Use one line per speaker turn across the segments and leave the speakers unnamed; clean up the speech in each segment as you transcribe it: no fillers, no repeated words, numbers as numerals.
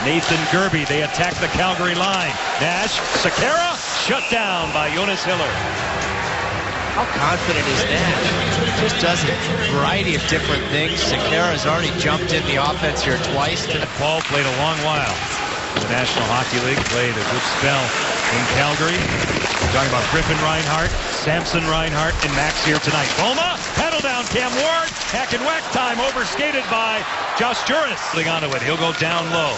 Nathan Gerby, they attack the Calgary line. Nash, Sekera, shut down by Jonas Hiller.
How confident is Nash? Just does a variety of different things. Sekera has already jumped in the offense here twice.
Paul played a long while in the National Hockey League, played a good spell in Calgary. We're talking about Griffin Reinhart, Samson Reinhart, and Max here tonight. Boma, paddle down Cam Ward, hack and whack time, overskated by Josh Juris. Onto it, he'll go down low.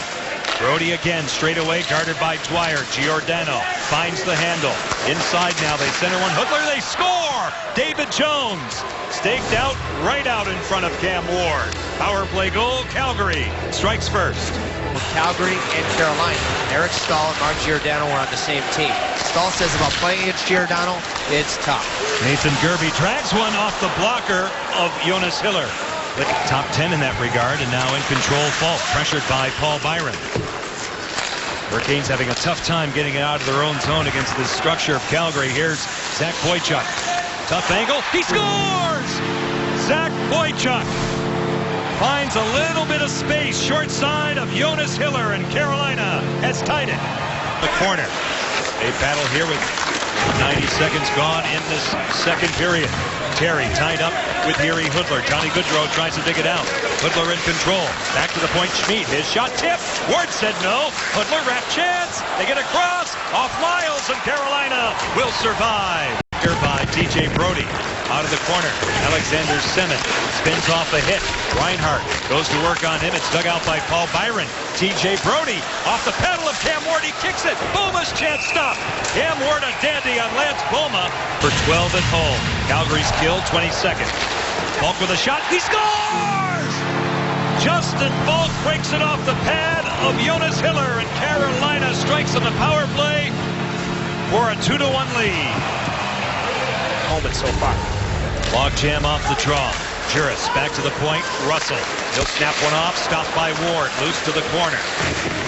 Brody again, straight away, guarded by Dwyer. Giordano finds the handle. Inside now, they center one. Hudler, they score! David Jones, staked out, right out in front of Cam Ward. Power play goal, Calgary strikes first.
With Calgary and Carolina, Eric Staal and Mark Giordano were on the same team. Staal says about playing against Giordano, it's tough.
Nathan Gerby drags one off the blocker of Jonas Hiller. Top 10 in that regard, and now in control Falk, pressured by Paul Byron. Hurricanes having a tough time getting it out of their own zone against this structure of Calgary. Here's Zach Boychuk. Tough angle. He scores! Zach Boychuk finds a little bit of space, short side of Jonas Hiller, and Carolina has tied it. The corner. They battle here with 90 seconds gone in this second period. Terry tied up with Jiri Hudler. Johnny Gaudreau tries to dig it out. Hudler in control. Back to the point. Schmid. His shot tipped. Ward said no. Hudler wrap chance. They get across. Off Miles, and Carolina will survive. Here by TJ Brody. Out of the corner. Alexander Semin spins off a hit. Reinhart goes to work on him. It's dug out by Paul Byron. TJ Brody off the pedal of Cam Ward. He kicks it. Boma's chance stopped. Cam Ward a dandy on Lance Boma for 12 at home. Calgary's kill 22nd. Falk with a shot. He scores! Justin Falk breaks it off the pad of Jonas Hiller, and Carolina strikes on the power play for a 2-1 lead.
Moment so far.
Log jam off the draw. Juris back to the point. Russell. He'll snap one off. Stopped by Ward. Loose to the corner.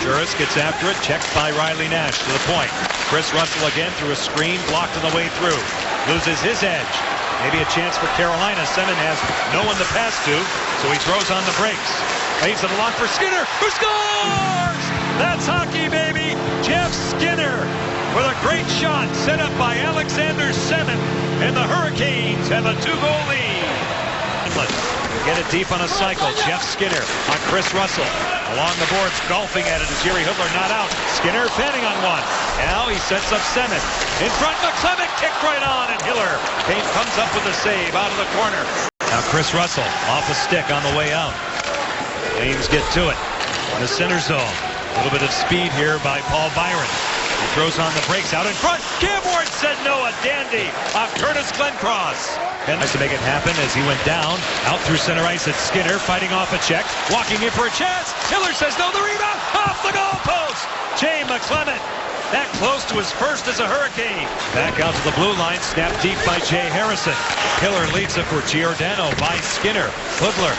Juris gets after it. Checked by Riley Nash to the point. Chris Russell again through a screen. Blocked on the way through. Loses his edge. Maybe a chance for Carolina. Semin has no one to pass to, so he throws on the brakes. Leaves it along for Skinner, who scores! That's hockey, baby! Jeff Skinner with a great shot set up by Alexander Semin, and the Hurricanes have a 2-goal lead. Get it deep on a cycle. Jeff Skinner on Chris Russell. Along the boards, golfing at it is Jiri Hudler, not out. Skinner fanning on one. Now he sets up Semin. In front, McClement kicked right on, and Hiller comes up with a save out of the corner. Now Chris Russell off a stick on the way out. Flames get to it in the center zone. A little bit of speed here by Paul Byron. He throws on the brakes out in front. Cam Ward said no, a dandy off Curtis Glencross. And nice to make it happen as he went down. Out through center ice, it's Skinner fighting off a check. Walking in for a chance. Hiller says no, the rebound off the goalpost. Jay McClement that close to his first as a Hurricane. Back out to the blue line, snapped deep by Jay Harrison. Hiller leads it for Giordano by Skinner. Hudler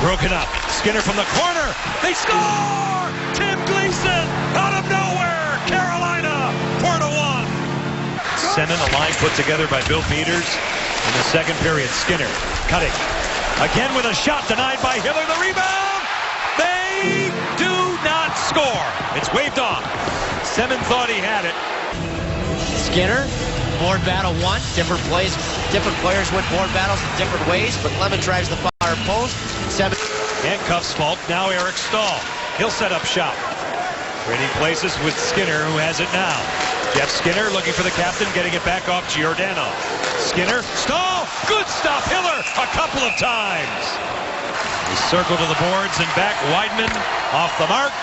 broken up. Skinner from the corner. They score! Tim Gleason out of nowhere. Carolina 4-1. Semin, a line put together by Bill Peters in the second period. Skinner cutting again with a shot denied by Hiller. The rebound. They do not score. It's waved off. Semin thought he had it.
Skinner, board battle one. Different plays, different players win board battles in different ways, but Clement drives the far post. Semin
handcuffs Falk. Now Eric Staal. He'll set up shop. Trading places with Skinner, who has it now. Jeff Skinner looking for the captain, getting it back off Giordano. Skinner, Staal, good stop. Hiller a couple of times. He circled to the boards and back. Weidman off the mark.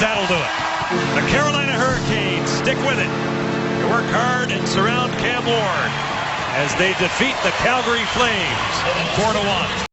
That'll do it. The Carolina Hurricanes stick with it. They work hard and surround Cam Ward as they defeat the Calgary Flames 4-1.